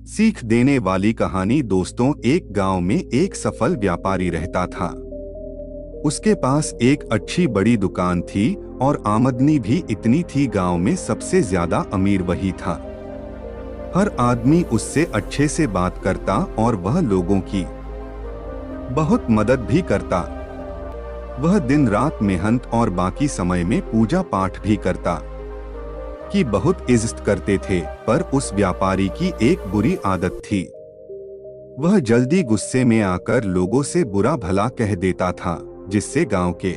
सीख देने वाली कहानी। दोस्तों, एक गांव में एक सफल व्यापारी रहता था। उसके पास एक अच्छी बड़ी दुकान थी और आमदनी भी इतनी थी। गांव में सबसे ज्यादा अमीर वही था। हर आदमी उससे अच्छे से बात करता और वह लोगों की बहुत मदद भी करता। वह दिन रात मेहनत और बाकी समय में पूजा पाठ भी करता कि बहुत इज्जत करते थे। पर उस व्यापारी की एक बुरी आदत थी। वह जल्दी गुस्से में आकर लोगों से बुरा भला कह देता था, जिससे गांव के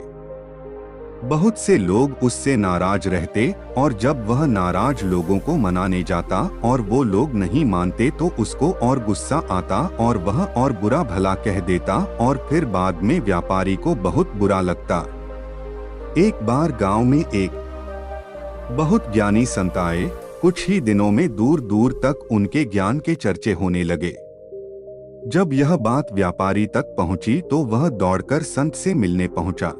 बहुत से लोग उससे नाराज रहते। और जब वह नाराज लोगों को मनाने जाता और वो लोग नहीं मानते तो उसको और गुस्सा आता और वह और बुरा भला कह देता और फिर बाद में व्यापारी को बहुत बुरा लगता। एक बार गांव में एक बहुत ज्ञानी संत आए। कुछ ही दिनों में दूर दूर तक उनके ज्ञान के चर्चे होने लगे। जब यह बात व्यापारी तक पहुंची तो वह दौड़कर संत से मिलने पहुंचा।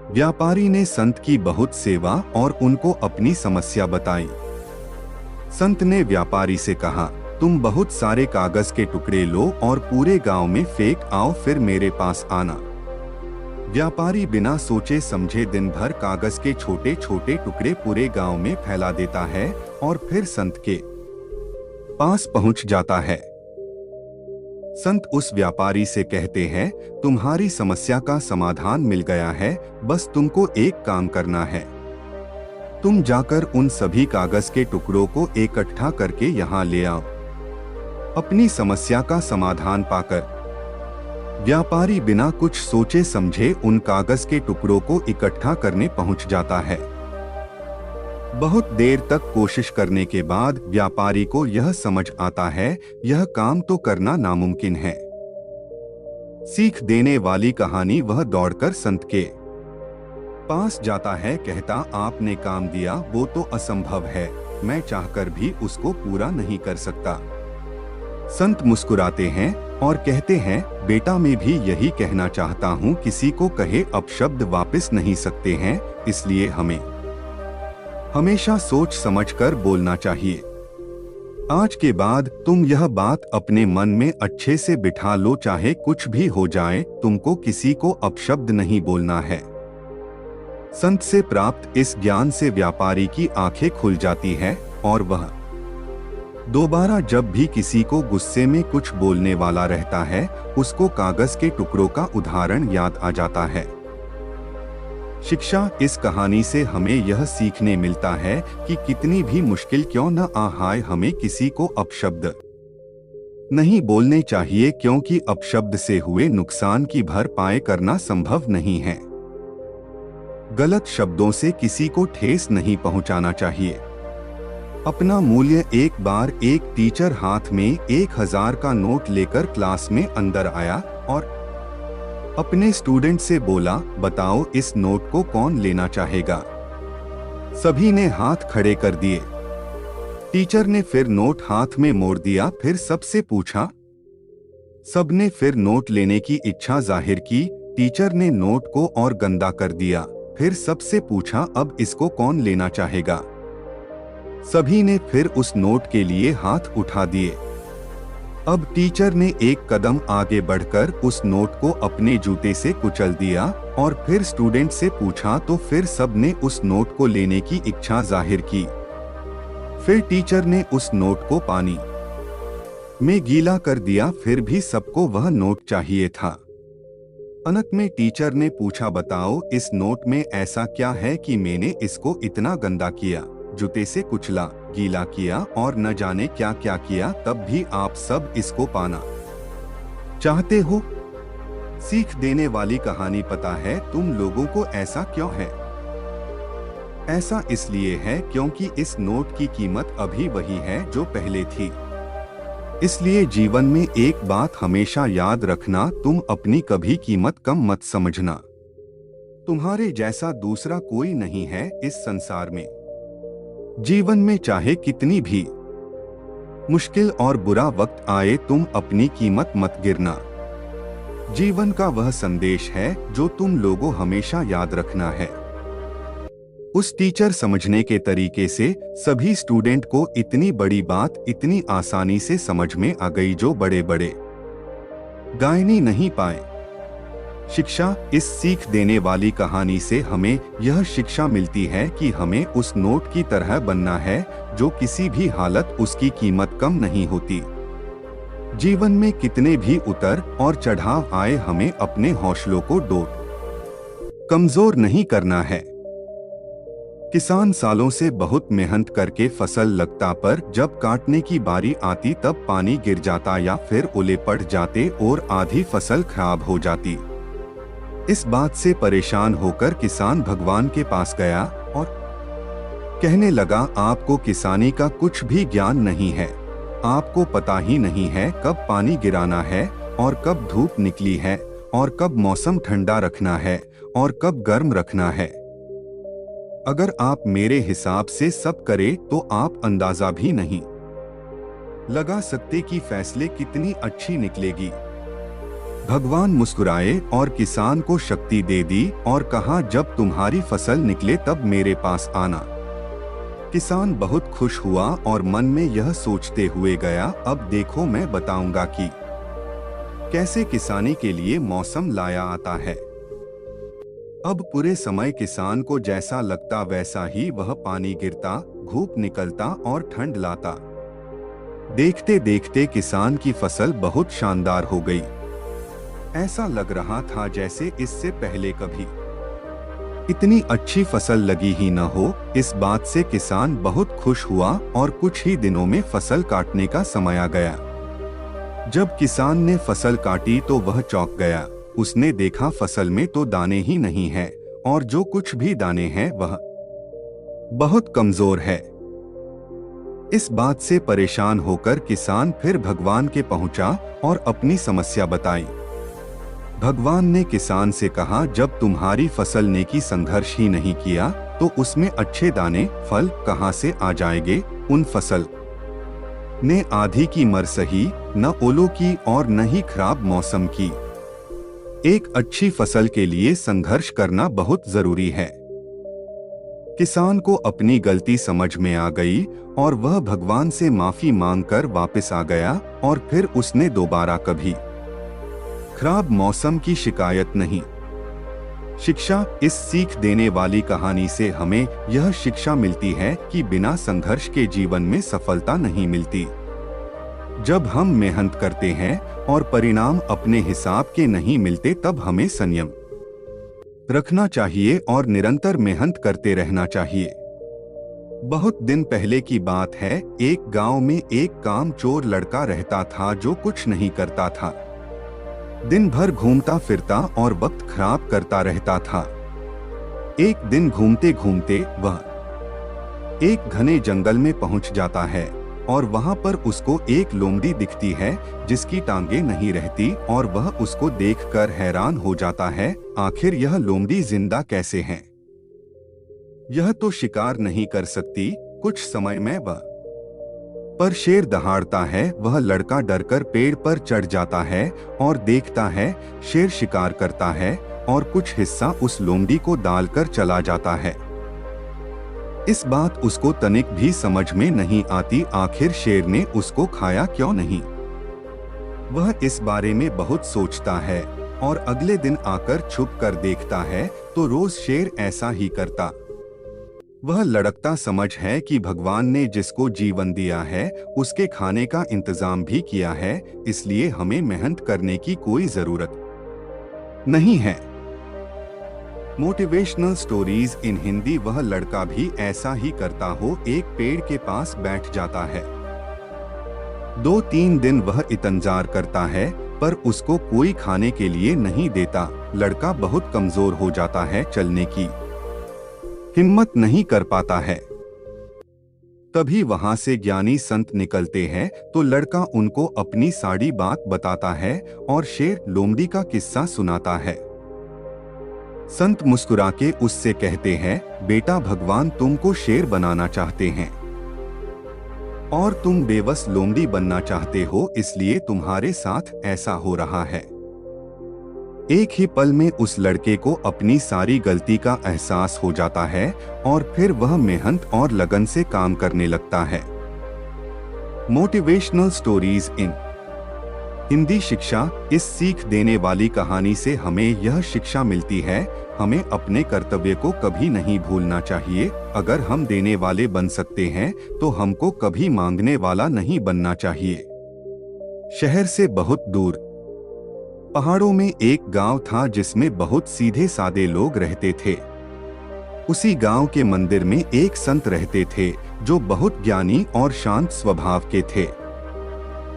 व्यापारी ने संत की बहुत सेवा और उनको अपनी समस्या बताई। संत ने व्यापारी से कहा, तुम बहुत सारे कागज के टुकड़े लो और पूरे गांव में फेंक आओ, फिर मेरे पास आना। व्यापारी बिना सोचे समझे दिन भर कागज के छोटे छोटे टुकड़े पूरे गांव में फैला देता है और फिर संत के पास पहुंच जाता है। संत उस व्यापारी से कहते हैं, तुम्हारी समस्या का समाधान मिल गया है, बस तुमको एक काम करना है। तुम जाकर उन सभी कागज के टुकड़ों को इकट्ठा करके यहाँ ले आओ। अपनी समस्या का समाधान पाकर व्यापारी बिना कुछ सोचे समझे उन कागज के टुकड़ों को इकट्ठा करने पहुंच जाता है। बहुत देर तक कोशिश करने के बाद व्यापारी को यह समझ आता है, यह काम तो करना नामुमकिन है। सीख देने वाली कहानी। वह दौड़कर संत के पास जाता है, कहता, आपने काम दिया वो तो असंभव है, मैं चाहकर भी उसको पूरा नहीं कर सकता। संत मुस्कुराते हैं और कहते हैं, बेटा मैं भी यही कहना चाहता हूँ, किसी को कहे अपशब्द वापस नहीं सकते हैं, इसलिए हमें हमेशा सोच समझकर बोलना चाहिए। आज के बाद तुम यह बात अपने मन में अच्छे से बिठा लो, चाहे कुछ भी हो जाए, तुमको किसी को अपशब्द नहीं बोलना है। संत से प्राप्त इस ज्ञान से व्यापारी की आंखें खुल जाती है और वह दोबारा जब भी किसी को गुस्से में कुछ बोलने वाला रहता है, उसको कागज के टुकड़ों का उदाहरण याद आ जाता है। शिक्षा। इस कहानी से हमें यह सीखने मिलता है कि कितनी भी मुश्किल क्यों न आए, हमें किसी को अपशब्द नहीं बोलने चाहिए, क्योंकि अपशब्द से हुए नुकसान की भरपाई करना संभव नहीं है। गलत शब्दों से किसी को ठेस नहीं पहुंचाना चाहिए। अपना मूल्य। एक बार एक टीचर हाथ में 1000 का नोट लेकर क्लास में अंदर आया और अपने स्टूडेंट से बोला, बताओ इस नोट को कौन लेना चाहेगा। सभी ने हाथ खड़े कर दिए। टीचर ने फिर नोट हाथ में मोड़ दिया, फिर सबसे पूछा। सबने फिर नोट लेने की इच्छा जाहिर की। टीचर ने नोट को और गंदा कर दिया, फिर सबसे पूछा, अब इसको कौन लेना चाहेगा। सभी ने फिर उस नोट के लिए हाथ उठा दिए। अब टीचर ने एक कदम आगे बढ़कर उस नोट को अपने जूते से कुचल दिया और फिर स्टूडेंट से पूछा, तो फिर सब ने उस नोट को लेने की इच्छा जाहिर की। फिर टीचर ने उस नोट को पानी में गीला कर दिया, फिर भी सबको वह नोट चाहिए था। अंत में टीचर ने पूछा, बताओ इस नोट में ऐसा क्या है कि मैंने इसको इतना गंदा किया, जूते से कुचला, गीला किया और न जाने क्या क्या किया, तब भी आप सब इसको पाना चाहते हो। सीख देने वाली कहानी। पता है तुम लोगों को ऐसा क्यों है? ऐसा इसलिए है क्योंकि इस नोट की कीमत अभी वही है जो पहले थी। इसलिए जीवन में एक बात हमेशा याद रखना, तुम अपनी कभी कीमत कम मत समझना। तुम्हारे जैसा दूसरा कोई नहीं है इस संसार में। जीवन में चाहे कितनी भी मुश्किल और बुरा वक्त आए, तुम अपनी कीमत मत गिरना। जीवन का वह संदेश है जो तुम लोगों हमेशा याद रखना है। उस टीचर समझने के तरीके से सभी स्टूडेंट को इतनी बड़ी बात इतनी आसानी से समझ में आ गई जो बड़े बड़े गायनी नहीं पाए। शिक्षा, इस सीख देने वाली कहानी से हमें यह शिक्षा मिलती है कि हमें उस नोट की तरह बनना है जो किसी भी हालत उसकी कीमत कम नहीं होती। जीवन में कितने भी उतर और चढ़ाव आए, हमें अपने हौसलों को कमजोर नहीं करना है। किसान सालों से बहुत मेहनत करके फसल लगता, पर जब काटने की बारी आती तब पानी गिर जाता या फिर ओले पड़ जाते और आधी फसल खराब हो जाती। इस बात से परेशान होकर किसान भगवान के पास गया और कहने लगा, आपको किसानी का कुछ भी ज्ञान नहीं है। आपको पता ही नहीं है कब पानी गिराना है और कब धूप निकली है और कब मौसम ठंडा रखना है और कब गर्म रखना है। अगर आप मेरे हिसाब से सब करें तो आप अंदाजा भी नहीं लगा सकते कि फैसले कितनी अच्छी निकलेगी। भगवान मुस्कुराए और किसान को शक्ति दे दी और कहा, जब तुम्हारी फसल निकले तब मेरे पास आना। किसान बहुत खुश हुआ और मन में यह सोचते हुए गया, अब देखो मैं बताऊंगा कि कैसे किसानी के लिए मौसम लाया आता है। अब पूरे समय किसान को जैसा लगता वैसा ही वह पानी गिरता, धूप निकलता और ठंड लाता। देखते देखते किसान की फसल बहुत शानदार हो गई। ऐसा लग रहा था जैसे इससे पहले कभी इतनी अच्छी फसल लगी ही न हो। इस बात से किसान बहुत खुश हुआ और कुछ ही दिनों में फसल काटने का समय आ गया। जब किसान ने फसल काटी तो वह चौंक गया। उसने देखा फसल में तो दाने ही नहीं है और जो कुछ भी दाने हैं वह बहुत कमजोर है। इस बात से परेशान होकर किसान फिर भगवान के पहुंचा और अपनी समस्या बताई। भगवान ने किसान से कहा, जब तुम्हारी फसल ने की संघर्ष ही नहीं किया तो उसमें अच्छे दाने फल कहां से आ जाएंगे। उन फसल ने आधी की मर सही, न ओलों की और न ही खराब मौसम की। एक अच्छी फसल के लिए संघर्ष करना बहुत जरूरी है। किसान को अपनी गलती समझ में आ गई और वह भगवान से माफी मांगकर वापस आ गया और फिर उसने दोबारा कभी खराब मौसम की शिकायत नहीं। शिक्षा, इस सीख देने वाली कहानी से हमें यह शिक्षा मिलती है कि बिना संघर्ष के जीवन में सफलता नहीं मिलती। जब हम मेहनत करते हैं और परिणाम अपने हिसाब के नहीं मिलते तब हमें संयम रखना चाहिए और निरंतर मेहनत करते रहना चाहिए। बहुत दिन पहले की बात है, एक गांव में एक कामचोर लड़का रहता था जो कुछ नहीं करता था। दिन भर घूमता फिरता और वक्त खराब करता रहता था। एक दिन घूमते घूमते वह एक घने जंगल में पहुंच जाता है और वहां पर उसको एक लोमड़ी दिखती है जिसकी टांगे नहीं रहती और वह उसको देखकर हैरान हो जाता है, आखिर यह लोमड़ी जिंदा कैसे है? यह तो शिकार नहीं कर सकती। कुछ समय में वह पर शेर दहाड़ता है। वह लड़का डरकर पेड़ पर चढ़ जाता है और देखता है शेर शिकार करता है और कुछ हिस्सा उस लोमड़ी को डालकर चला जाता है। इस बात उसको तनिक भी समझ में नहीं आती, आखिर शेर ने उसको खाया क्यों नहीं। वह इस बारे में बहुत सोचता है और अगले दिन आकर छुप कर देखता है तो रोज शेर ऐसा ही करता। वह लड़कता समझ है कि भगवान ने जिसको जीवन दिया है उसके खाने का इंतजाम भी किया है, इसलिए हमें मेहनत करने की कोई जरूरत नहीं है। Motivational stories in Hindi. वह लड़का भी ऐसा ही करता हो, एक पेड़ के पास बैठ जाता है। 2-3 दिन वह इंतजार करता है पर उसको कोई खाने के लिए नहीं देता। लड़का बहुत कमजोर हो जाता है, चलने की हिम्मत नहीं कर पाता है। तभी वहां से ज्ञानी संत निकलते हैं तो लड़का उनको अपनी सारी बात बताता है और शेर लोमड़ी का किस्सा सुनाता है। संत मुस्कुरा के उससे कहते हैं, बेटा भगवान तुमको शेर बनाना चाहते हैं और तुम बेबस लोमड़ी बनना चाहते हो, इसलिए तुम्हारे साथ ऐसा हो रहा है। एक ही पल में उस लड़के को अपनी सारी गलती का एहसास हो जाता है और फिर वह मेहनत और लगन से काम करने लगता है। मोटिवेशनल स्टोरीज इन हिंदी शिक्षा। इस सीख देने वाली कहानी से हमें यह शिक्षा मिलती है, हमें अपने कर्तव्य को कभी नहीं भूलना चाहिए। अगर हम देने वाले बन सकते हैं तो हमको कभी मांगने वाला नहीं बनना चाहिए। शहर से बहुत दूर पहाड़ों में एक गांव था जिसमें बहुत सीधे सादे लोग रहते थे। उसी गांव के मंदिर में एक संत रहते थे जो बहुत ज्ञानी और शांत स्वभाव के थे।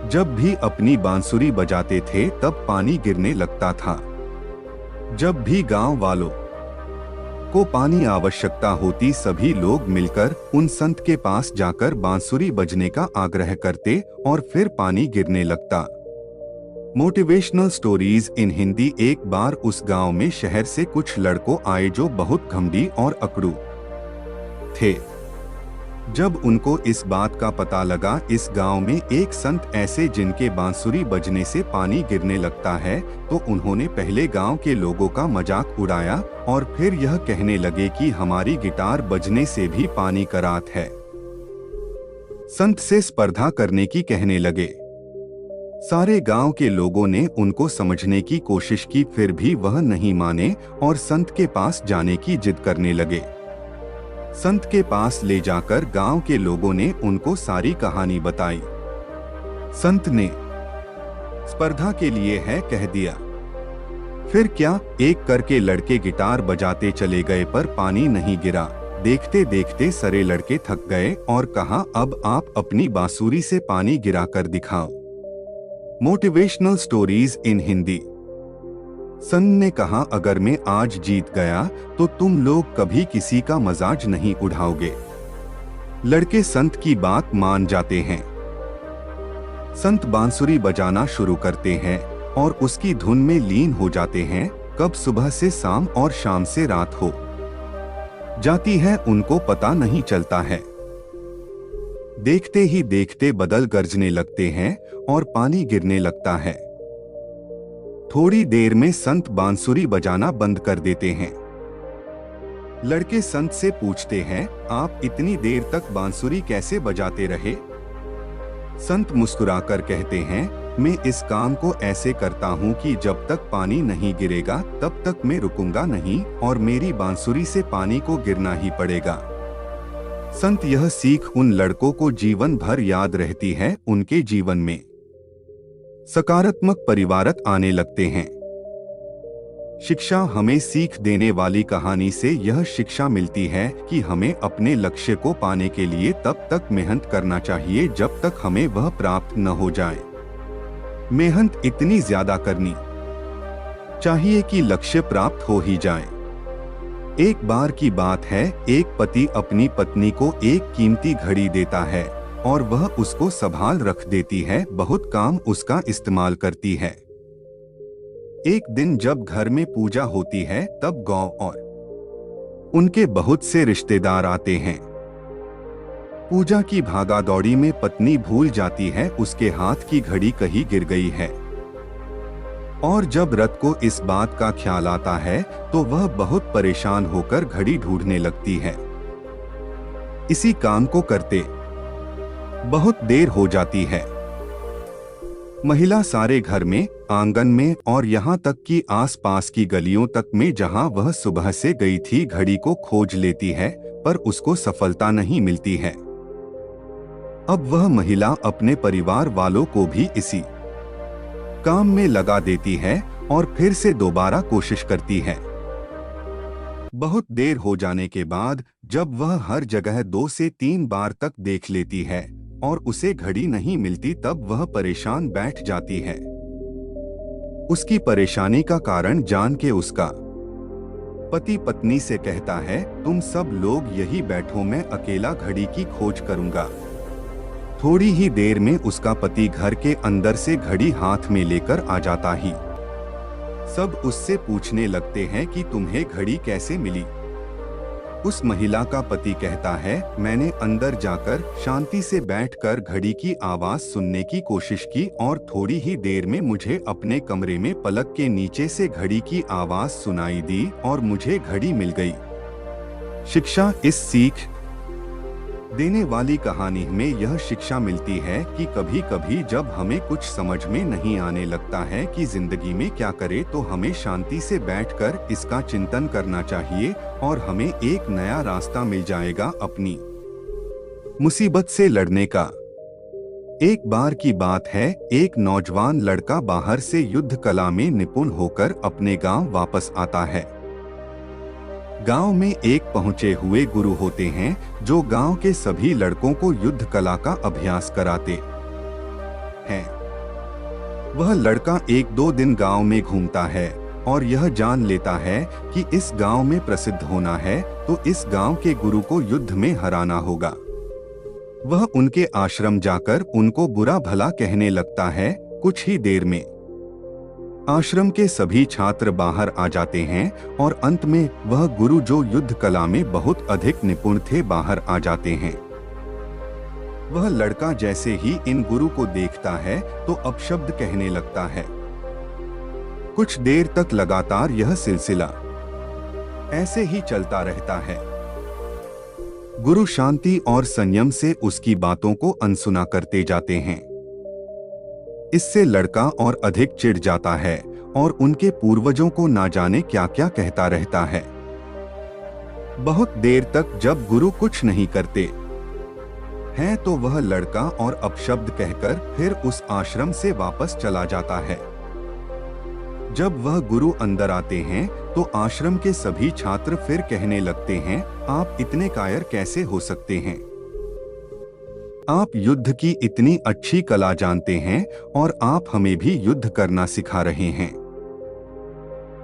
जब भी अपनी बांसुरी बजाते थे तब पानी गिरने लगता था। जब भी गांव वालों को पानी आवश्यकता होती सभी लोग मिलकर उन संत के पास जाकर बांसुरी बजने का आग्रह करते और फिर पानी गिरने लगता। Motivational stories in Hindi. एक बार उस गांव में शहर से कुछ लड़कों आए जो बहुत घमंडी और अकड़ू थे। जब उनको इस बात का पता लगा इस गांव में एक संत ऐसे जिनके बांसुरी बजने से पानी गिरने लगता है, तो उन्होंने पहले गांव के लोगों का मजाक उड़ाया और फिर यह कहने लगे कि हमारी गिटार बजने से भी पानी का रात है। संत से स्पर्धा करने की कहने लगे। सारे गांव के लोगों ने उनको समझने की कोशिश की, फिर भी वह नहीं माने और संत के पास जाने की जिद करने लगे। संत के पास ले जाकर गांव के लोगों ने उनको सारी कहानी बताई। संत ने स्पर्धा के लिए है कह दिया। फिर क्या, एक करके लड़के गिटार बजाते चले गए पर पानी नहीं गिरा। देखते देखते सारे लड़के थक गए और कहा, अब आप अपनी बांसुरी से पानी गिरा कर दिखाओ। Motivational stories in Hindi. संत ने कहा, अगर मैं आज जीत गया तो तुम लोग कभी किसी का मजाक नहीं उड़ाओगे। लड़के संत की बात मान जाते हैं। संत बांसुरी बजाना शुरू करते हैं और उसकी धुन में लीन हो जाते हैं। कब सुबह से शाम और शाम से रात हो जाती है उनको पता नहीं चलता है। देखते ही देखते बादल गरजने लगते हैं और पानी गिरने लगता है। थोड़ी देर में संत बांसुरी बजाना बंद कर देते हैं। लड़के संत से पूछते हैं, आप इतनी देर तक बांसुरी कैसे बजाते रहे? संत मुस्कुराकर कहते हैं, मैं इस काम को ऐसे करता हूँ कि जब तक पानी नहीं गिरेगा तब तक मैं रुकूंगा नहीं और मेरी बांसुरी से पानी को गिरना ही पड़ेगा। संत यह सीख उन लड़कों को जीवन भर याद रहती है। उनके जीवन में सकारात्मक परिवर्तन आने लगते हैं। शिक्षा। हमें सीख देने वाली कहानी से यह शिक्षा मिलती है कि हमें अपने लक्ष्य को पाने के लिए तब तक मेहनत करना चाहिए जब तक हमें वह प्राप्त न हो जाए। मेहनत इतनी ज्यादा करनी चाहिए कि लक्ष्य प्राप्त हो ही जाए। एक बार की बात है, एक पति अपनी पत्नी को एक कीमती घड़ी देता है और वह उसको संभाल रख देती है, बहुत काम उसका इस्तेमाल करती है। एक दिन जब घर में पूजा होती है तब गांव और उनके बहुत से रिश्तेदार आते हैं। पूजा की भागादौड़ी में पत्नी भूल जाती है उसके हाथ की घड़ी कहीं गिर गई है और जब रथ को इस बात का ख्याल आता है तो वह बहुत परेशान होकर घड़ी ढूंढने लगती है। इसी काम को करते बहुत देर हो जाती है। महिला सारे घर में, आंगन में और यहाँ तक कि आसपास की गलियों तक में जहाँ वह सुबह से गई थी घड़ी को खोज लेती है, पर उसको सफलता नहीं मिलती है। अब वह महिला अपने परिवार वालों को भी इसी काम में लगा देती है और फिर से दोबारा कोशिश करती है। बहुत देर हो जाने के बाद जब वह हर जगह 2 से 3 बार तक देख लेती है और उसे घड़ी नहीं मिलती तब वह परेशान बैठ जाती है। उसकी परेशानी का कारण जान के उसका पति पत्नी से कहता है, तुम सब लोग यही बैठो, मैं अकेला घड़ी की खोज करूंगा। थोड़ी ही देर में उसका पति घर के अंदर से घड़ी हाथ में लेकर आ जाता ही सब उससे पूछने लगते हैं कि तुम्हें घड़ी कैसे मिली। उस महिला का पति कहता है, मैंने अंदर जाकर शांति से बैठकर घड़ी की आवाज सुनने की कोशिश की और थोड़ी ही देर में मुझे अपने कमरे में पलक के नीचे से घड़ी की आवाज सुनाई दी और मुझे घड़ी मिल गई। शिक्षा। इस सीख देने वाली कहानी में यह शिक्षा मिलती है कि कभी कभी जब हमें कुछ समझ में नहीं आने लगता है कि जिंदगी में क्या करें, तो हमें शांति से बैठकर इसका चिंतन करना चाहिए और हमें एक नया रास्ता मिल जाएगा अपनी मुसीबत से लड़ने का। एक बार की बात है, एक नौजवान लड़का बाहर से युद्ध कला में निपुण होकर अपने गांव वापस आता है। गांव में एक पहुंचे हुए गुरु होते हैं जो गांव के सभी लड़कों को युद्ध कला का अभ्यास कराते हैं। वह लड़का एक दो दिन गांव में घूमता है और यह जान लेता है कि इस गांव में प्रसिद्ध होना है तो इस गांव के गुरु को युद्ध में हराना होगा। वह उनके आश्रम जाकर उनको बुरा भला कहने लगता है। कुछ ही देर में आश्रम के सभी छात्र बाहर आ जाते हैं और अंत में वह गुरु जो युद्ध कला में बहुत अधिक निपुण थे बाहर आ जाते हैं। वह लड़का जैसे ही इन गुरु को देखता है तो अपशब्द कहने लगता है। कुछ देर तक लगातार यह सिलसिला ऐसे ही चलता रहता है। गुरु शांति और संयम से उसकी बातों को अनसुना करते जाते हैं। इससे लड़का और अधिक चिढ़ जाता है और उनके पूर्वजों को ना जाने क्या क्या कहता रहता है। बहुत देर तक जब गुरु कुछ नहीं करते हैं तो वह लड़का और अपशब्द कहकर फिर उस आश्रम से वापस चला जाता है। जब वह गुरु अंदर आते हैं तो आश्रम के सभी छात्र फिर कहने लगते हैं, आप इतने कायर कैसे हो सकते हैं? आप युद्ध की इतनी अच्छी कला जानते हैं और आप हमें भी युद्ध करना सिखा रहे हैं।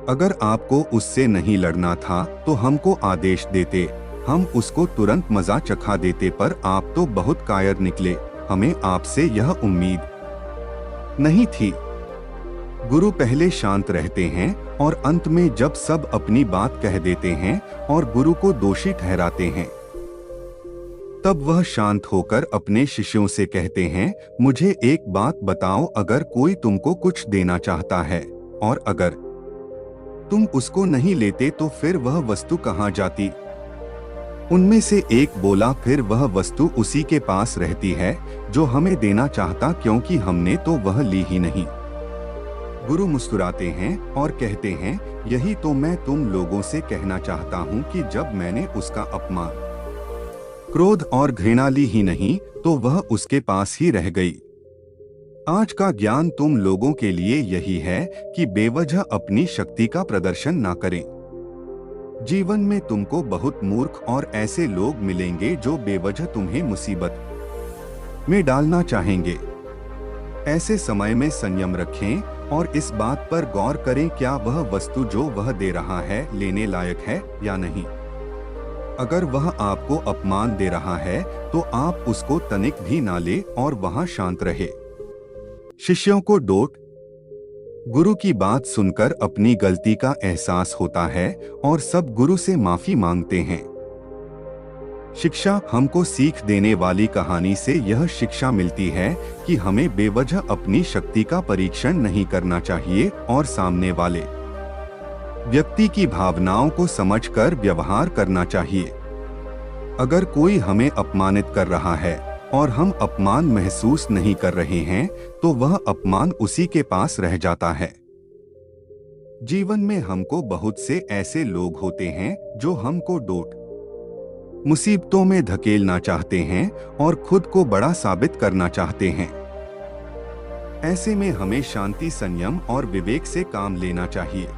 अगर आपको उससे नहीं लड़ना था तो हमको आदेश देते, हम उसको तुरंत मजा चखा देते, पर आप तो बहुत कायर निकले। हमें आपसे यह उम्मीद नहीं थी। गुरु पहले शांत रहते हैं और अंत में जब सब अपनी बात कह देते हैं और गुरु को दोषी ठहराते हैं, तब वह शांत होकर अपने शिष्यों से कहते हैं, मुझे एक बात बताओ, अगर कोई तुमको कुछ देना चाहता है और अगर तुम उसको नहीं लेते तो फिर वह वस्तु कहाँ जाती? उनमें से एक बोला, फिर वह वस्तु उसी के पास रहती है जो हमें देना चाहता, क्योंकि हमने तो वह ली ही नहीं। गुरु मुस्कुराते हैं और कहते हैं, यही तो मैं तुम लोगों से कहना चाहता हूँ कि जब मैंने उसका अपमान, क्रोध और घृणा ली ही नहीं तो वह उसके पास ही रह गई। आज का ज्ञान तुम लोगों के लिए यही है कि बेवजह अपनी शक्ति का प्रदर्शन ना करें। जीवन में तुमको बहुत मूर्ख और ऐसे लोग मिलेंगे जो बेवजह तुम्हें मुसीबत में डालना चाहेंगे। ऐसे समय में संयम रखें और इस बात पर गौर करें, क्या वह वस्तु जो वह दे रहा है लेने लायक है या नहीं। अगर वह आपको अपमान दे रहा है तो आप उसको तनिक भी ना ले और वहां शांत रहे। शिष्यों को डांट। गुरु की बात सुनकर अपनी गलती का एहसास होता है और सब गुरु से माफी मांगते हैं। शिक्षा। हमको सीख देने वाली कहानी से यह शिक्षा मिलती है कि हमें बेवजह अपनी शक्ति का परीक्षण नहीं करना चाहिए और सामने वाले व्यक्ति की भावनाओं को समझकर व्यवहार करना चाहिए। अगर कोई हमें अपमानित कर रहा है और हम अपमान महसूस नहीं कर रहे हैं तो वह अपमान उसी के पास रह जाता है। जीवन में हमको बहुत से ऐसे लोग होते हैं जो हमको डांट मुसीबतों में धकेलना चाहते हैं और खुद को बड़ा साबित करना चाहते हैं। ऐसे में हमें शांति, संयम और विवेक से काम लेना चाहिए।